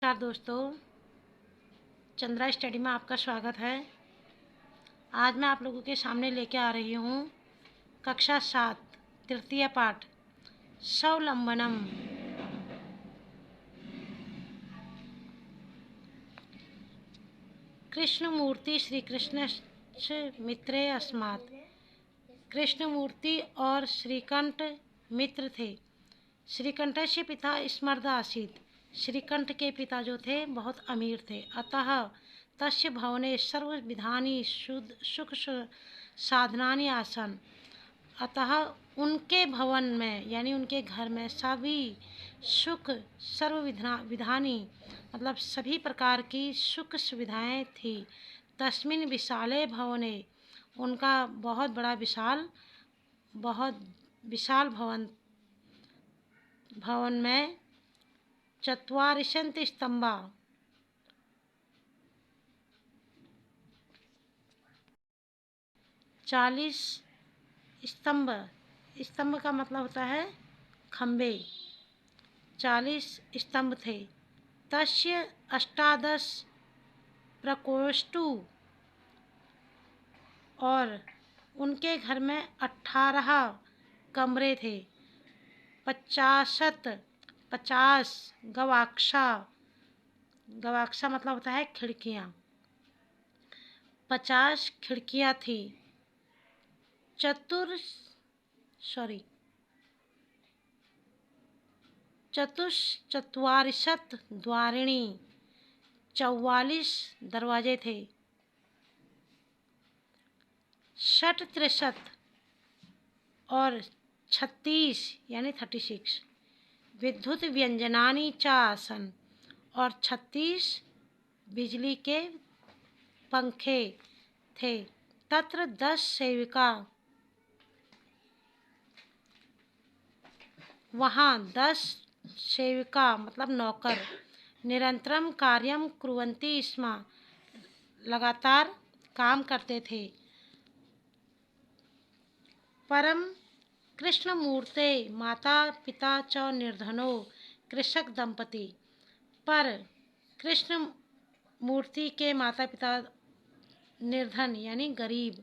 नमस्कार दोस्तों, चंद्रा स्टडी में आपका स्वागत है। आज मैं आप लोगों के सामने लेके आ रही हूँ कक्षा 7 तृतीय पाठ स्वावलंबनम। कृष्णमूर्ति श्री कृष्ण मित्रे अस्मात्। कृष्णमूर्ति और श्रीकंठ मित्र थे। श्रीकंठस्य पिता स्मर्द आसीत्। श्रीकंठ के पिता जो थे बहुत अमीर थे। अतः तस्य भवने सर्वविधानि सुख साधनानि आसन। अतः उनके भवन में यानी उनके घर में सभी सुख विधानी मतलब सभी प्रकार की सुख सुविधाएं थी। तस्मिन् विशाले भवने, उनका बहुत विशाल भवन में चत्वारिंशत् स्तंभा, 40 स्तंभ, स्तंभ का मतलब होता है खम्बे, 40 स्तंभ थे। तस्य 18 प्रकोष्ठु, और उनके घर में 18 कमरे थे। 50 गवाक्षा, गवाक्षा मतलब होता है खिड़कियाँ, 50 खिड़कियाँ थी। चत्वारिंशत् द्वारिणी, 44 दरवाजे थे। षट्त्रिंशत् और 36 यानी 36 विद्युत व्यंजनानि च आसन, और 36 बिजली के पंखे थे। तत्र 10 सेविका, वहाँ 10 सेविका मतलब नौकर निरंतरम कार्यम कुर्वन्ति स्म, लगातार काम करते थे। परम कृष्णमूर्ते माता पिता च निर्धनो कृषक दंपति। पर कृष्ण मूर्ति के माता पिता निर्धन यानी गरीब,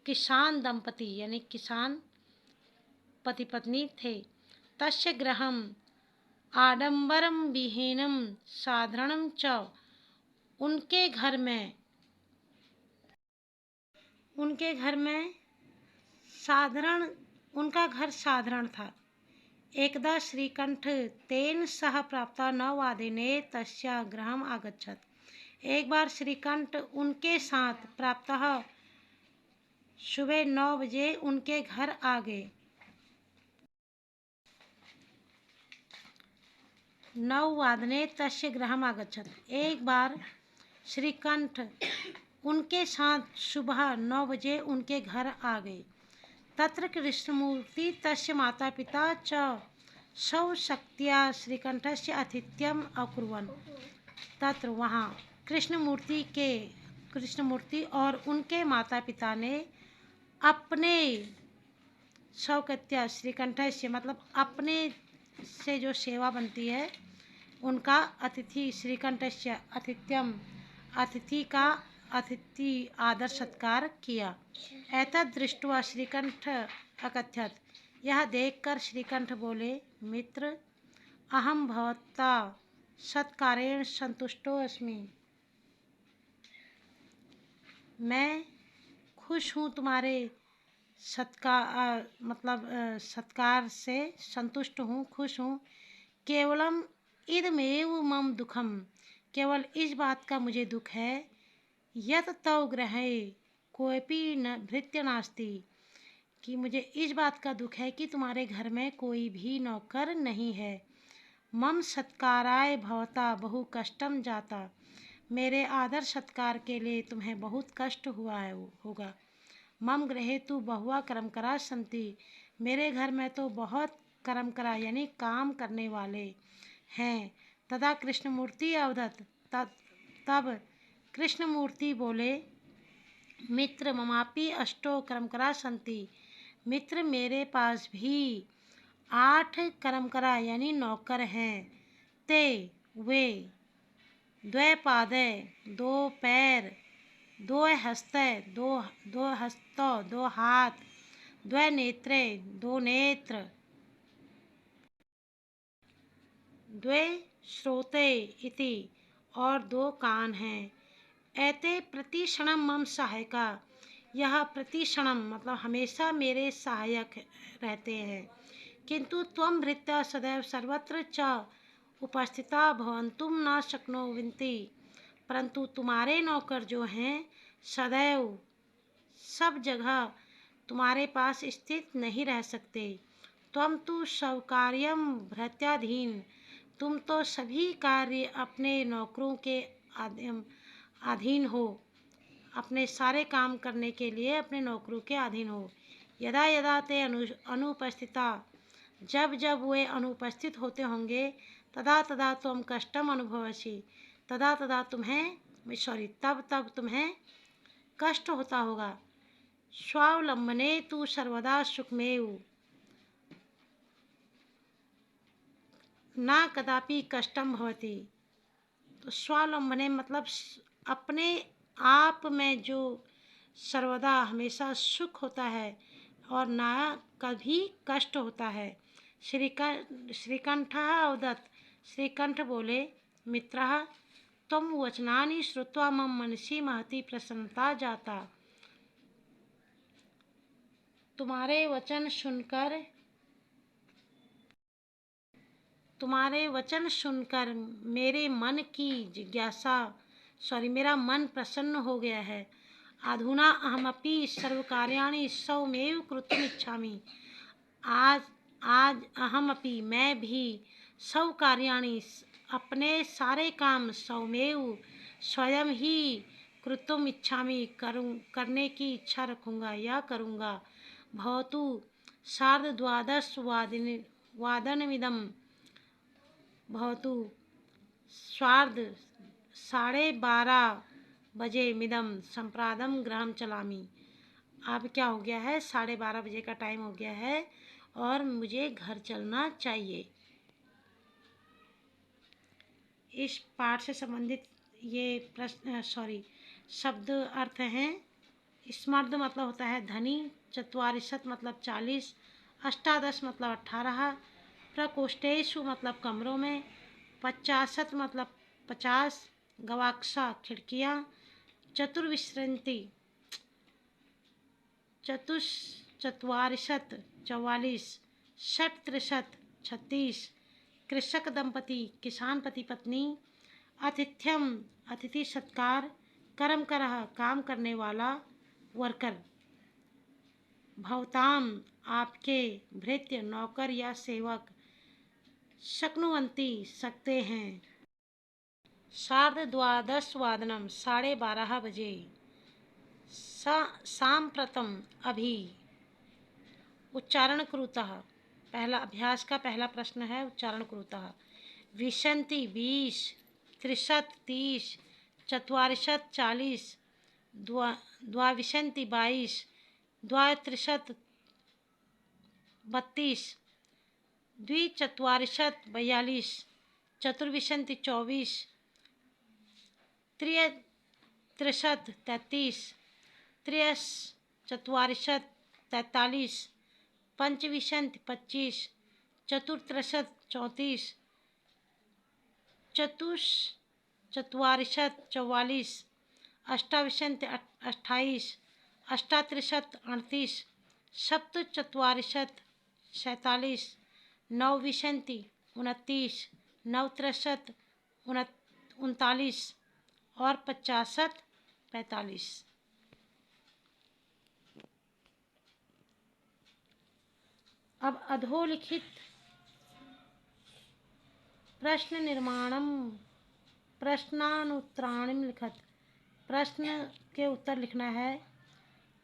किसान दंपति यानी किसान पति पत्नी थे। तस्य गृहम आडंबरम विहीनम साधारणम च, उनके घर में साधारण, उनका घर साधारण था। एकदा श्रीकंठ तेन सह प्राप्ता 9 वादने तस्य गृहम आगच्छत्। एक बार श्रीकंठ उनके साथ प्राप्तः सुबह 9 बजे उनके घर आ गए। 9 वादने तस्य गृहम आगच्छत्, एक बार श्रीकंठ उनके साथ सुबह 9 बजे उनके घर आ गए। तत्र कृष्णमूर्ति तस्य माता पिता च सौशक्त्या श्रीकंठस्य आतिथ्यम अकुर्वन्। तत्र वहाँ कृष्णमूर्ति और उनके माता पिता ने अपने शौकत्या श्रीकंठस्य मतलब अपने से जो सेवा बनती है उनका अतिथि श्रीकंठस्य आतिथ्यम, अतिथि आदर सत्कार किया। एतद् दृष्ट्वा श्रीकंठ अकथयत्, यह देखकर श्रीकंठ बोले, मित्र अहम भवता सत्कारेण संतुष्टो अस्मि। मैं खुश हूँ, तुम्हारे सत्कार से संतुष्ट हूँ, खुश हूँ। केवलम इदमेव मम दुखम, केवल इस बात का मुझे दुख है। यत तव गृहे कोऽपि न भृत्य नास्ति, कि मुझे इस बात का दुख है कि तुम्हारे घर में कोई भी नौकर नहीं है। मम सत्काराय भवता बहु कष्टम जाता, मेरे आदर सत्कार के लिए तुम्हें बहुत कष्ट हुआ होगा। मम गृहे तु बहुआ कर्मकरा सन्ति, मेरे घर में तो बहुत कर्मकरा यानी काम करने वाले हैं। तदा कृष्णमूर्ति अवदत्, तब कृष्णमूर्ति बोले, मित्र ममापि अष्टो कर्मकरा सन्ति, मित्र मेरे पास भी 8 कर्मकरा यानी नौकर हैं। ते वे द्वे पादे दो पैर, द्वे हस्ते दो हस्तौ दो हाथ, द्वे नेत्रे दो नेत्र, द्वे श्रोते इति और दो कान हैं। एते प्रतिक्षणम मम सहायका, यह प्रतिक्षणम मतलब हमेशा मेरे सहायक रहते हैं। किंतु त्वं भृत्या सदैव सर्वत्र च उपस्थिता भवन्तुम न शक्नुवन्ति, परंतु तुम्हारे नौकर जो हैं सदैव सब जगह तुम्हारे पास स्थित नहीं रह सकते। त्वं तु स्वकार्यं भृत्याधीन, तुम तो सभी कार्य अपने नौकरों के अधीन हो, अपने सारे काम करने के लिए अपने नौकरों के अधीन हो। यदा यदा ते अनुपस्थिता, जब जब वे अनुपस्थित होते होंगे, तदा तदा तुम कष्टम अनुभवसि, तदा तदा तब तब तुम्हें कष्ट होता होगा। स्वावलंबने तु सर्वदा सुखमेव न कदापि कष्टम भवति। तो स्वावलंबने मतलब अपने आप में जो सर्वदा हमेशा सुख होता है और ना कभी कष्ट होता है। श्रीकंठ अवदत्, श्रीकंठ बोले, मित्रः त्वं वचनानि श्रुत्वा मम मनसि महती प्रसन्नता जाता। तुम्हारे वचन सुनकर मेरा मन प्रसन्न हो गया है। अधुना अहमपि सर्वकार्याणि स्वयमेव कर्तुमिच्छामि, आज अहमपि मैं भी सर्वकार्याणि अपने सारे काम स्वयं ही कर्तुम इच्छामि करने की इच्छा रखूँगा या करूँगा। भवतु सार्धद्वादशवादनमिदं, भवतु सार्ध 12:30 बजे मिदम संप्रादम गृहम चलामी। अब क्या हो गया है, 12:30 बजे का टाइम हो गया है और मुझे घर चलना चाहिए। इस पाठ से संबंधित ये शब्द अर्थ हैं। स्मर्द मतलब होता है धनी, चत्वारिशत मतलब 40, अष्टादश मतलब 18, प्रकोष्ठेषु मतलब कमरों में, 50 मतलब 50, गवाक्षा खिड़कियाँ, चतुर्विंशति चतुश्चत्वारिशत 44, षट्त्रिशत 36, कृषक दंपति किसान पति पत्नी, आतिथ्यम अतिथि सत्कार, कर्मकरः काम करने वाला वर्कर, भवताम आपके, भृत्य नौकर या सेवक, शक्नुवन्ति सकते हैं, सार्धद्वादशवादनम 12:30 बजे, साम्प्रतम अभी, उच्चारण कुरुतः, पहला अभ्यास का पहला प्रश्न है उच्चारण कुरुतः। विंशति 20, त्रिशत 30, चत्वारिशत 40, द्वाविंशति 22, द्वात्रिशत 32, द्विचत्वारिशत 42, चतुर्विंशति 24, त्रिशत 33, त्रयश्चत्वारिशत 43, पंचविंशति 25, चतुर्त्रिशत 34, चतुश्चत्वारिशत 44, अष्टाविंशति 28, अष्टात्रिशत 38, सप्तचत्वारिशत 47, नवविंशति 29, नवत्रिशत 39 और 50-45। अब अधोलिखित प्रश्न निर्माणम प्रश्नानुत्तराणि लिखत, प्रश्न के उत्तर लिखना है।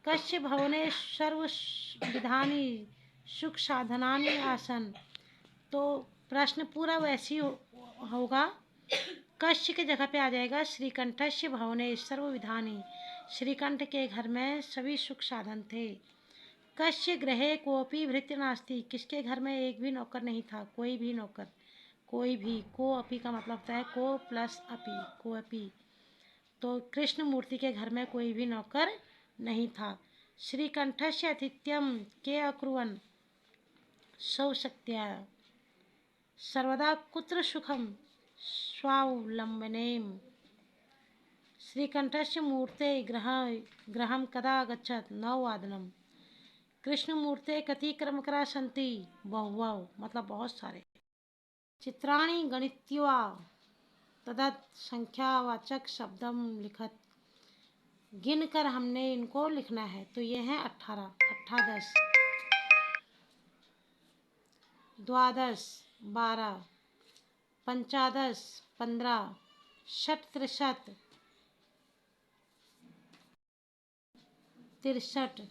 कस्य भवने सर्वविधानि सुख साधनानि आसन, तो प्रश्न पूरा वैसी होगा। कस्य के जगह पे आ जाएगा श्रीकंठस्य भवने सर्वविधानि, श्रीकंठ के घर में सभी सुख साधन थे। कस्य गृहे कोपी भृत्य नास्ति, किसके घर में एक भी नौकर नहीं था, कोई भी नौकर, कोई भी, को अपी का मतलब होता है को प्लस अपी, को अपी। तो कृष्ण मूर्ति के घर में कोई भी नौकर नहीं था। श्रीकंठस्य आतिथ्यम के अकुर्वन् शौशक्त्या सर्वदा कुत्र सुखम स्वावलंबनेम। श्रीकंठस्य मूर्ते गृहं कदा गच्छत् नववादनम। कृष्ण मूर्ते कति क्रमकरा सन्ति, बहुवः मतलब बहुत सारे। चित्राणि गणित्वा तदत् संख्यावाचक शब्दम लिखत। गिन कर हमने इनको लिखना है। तो ये हैं 18, अट्ठादश, द्वादश 12, पंचादश 15, षट्त्रिशत् 63,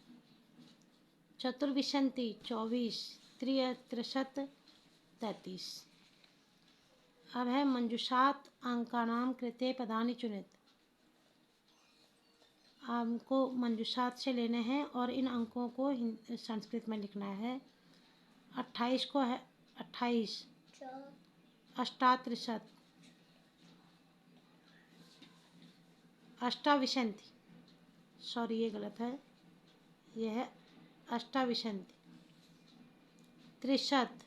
चतुर्विंशति 24, त्रिशत् 33। अब है मंजूषात अंकानाम कृते पदानि चुनित। हमको मंजूषात से लेने हैं और इन अंकों को संस्कृत में लिखना है। 28 को है 28, अष्टात्रिशत्, अष्टाविंशति, सॉरी ये गलत है, ये है अष्टाविंशति, त्रिशत्,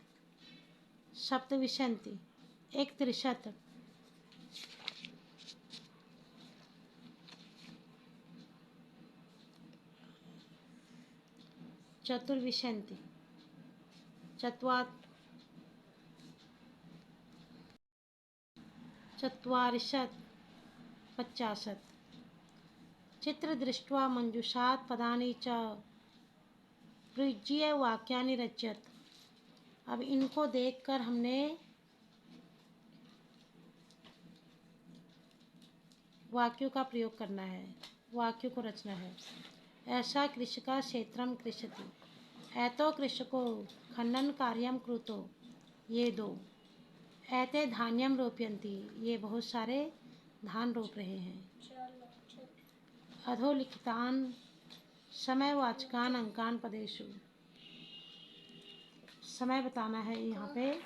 सप्तविंशति, 31, चतुर्विंशति, चत्वारिशत्, 50। चित्र दृष्ट्वा मंजूषात् पदानि च प्रयुज्य वाक्यानि रचयत। अब इनको देखकर हमने वाक्यों का प्रयोग करना है, वाक्यों को रचना है। ऐसा कृषका क्षेत्रम कृषति, ऐतो कृषको खनन कार्यम कृतो, ये 2। ऐते धान्यम रोपयन्ति, ये बहुत सारे धान रोप रहे हैं। अधोलिखितान समयवाचकान अंकान पदेषु, समय बताना है यहाँ पे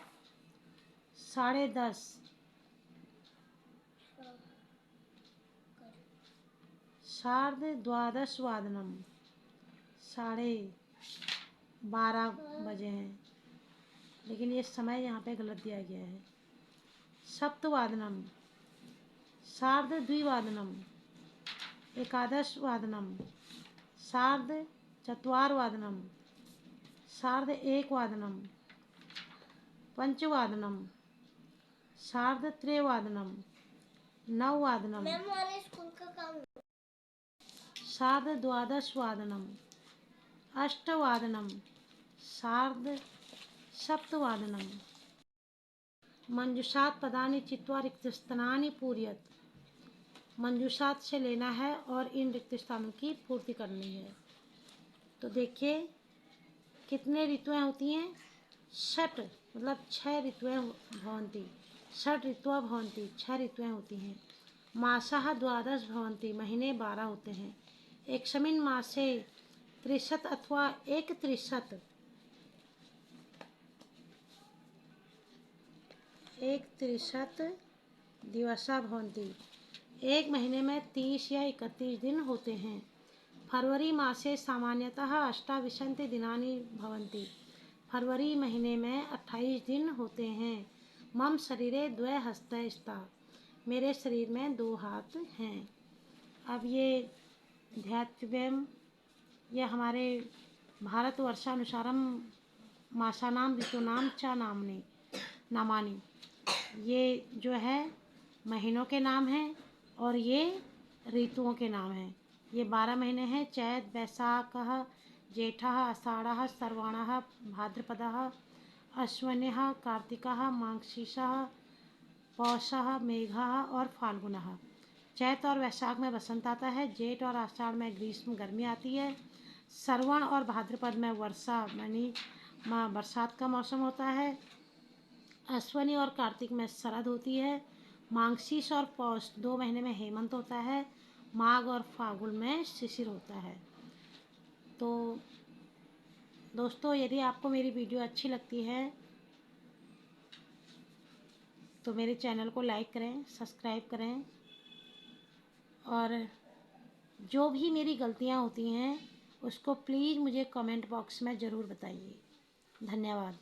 10:30, 12:30, 12:30 बजे हैं, लेकिन ये समय यहाँ पे गलत दिया गया है। सप्तवादनम, 2:30, एकादशवादनम, 4:15, 1:30, पंचवादनम, 3:30, 9:00, 12:30, अष्टवादनम, 7:30। मंजूषात पदानि चित्वा रिक्त स्थानानि पूरयत। मंजूषात से लेना है और इन रिक्त स्थानों की पूर्ति करनी है। तो देखिए कितने ऋतुएं होती हैं, षट मतलब 6 ऋतुएं भवन्ति, षट ऋतुआ भवन्ति, 6 ऋतुएं होती हैं। मासाः 12 भवन्ति, महीने 12 होते हैं। एकस्मिन् मासे 30 अथवा 31 दिवसा भवन्ति, एक महीने में 30 या 31 दिन होते हैं। फरवरी मासे सामान्यतः 28 दिनानि भवन्ति, फरवरी महीने में 28 दिन होते हैं। मम शरीरे 2 हस्तौ स्तः, मेरे शरीर में 2 हाथ हैं। अब ये ध्यातव्यम, यह हमारे भारतवर्षानुसारम मासानाम ऋतूनाम च नामानि, ये जो है महीनों के नाम हैं और ये ऋतुओं के नाम हैं। ये 12 महीने हैं, चैत, वैशाखः, ज्येष्ठः, आषाढ़ः, श्रवणः, भाद्रपदः, अश्विनः, कार्तिकः, मार्गशीर्षः, पौषः, मेघः और फाल्गुनः। चैत और वैशाख में बसंत आता है, जेठ और आषाढ़ में ग्रीष्म गर्मी आती है, श्रवण और भाद्रपद में वर्षा यानी बरसात का मौसम होता है, अश्विनी और कार्तिक में शरद होती है, मार्गशीर्ष और पौष 2 महीने में हेमंत होता है, माघ और फाल्गुन में शिशिर होता है। तो दोस्तों यदि आपको मेरी वीडियो अच्छी लगती है तो मेरे चैनल को लाइक करें, सब्सक्राइब करें, और जो भी मेरी गलतियाँ होती हैं उसको प्लीज़ मुझे कमेंट बॉक्स में ज़रूर बताइए। धन्यवाद।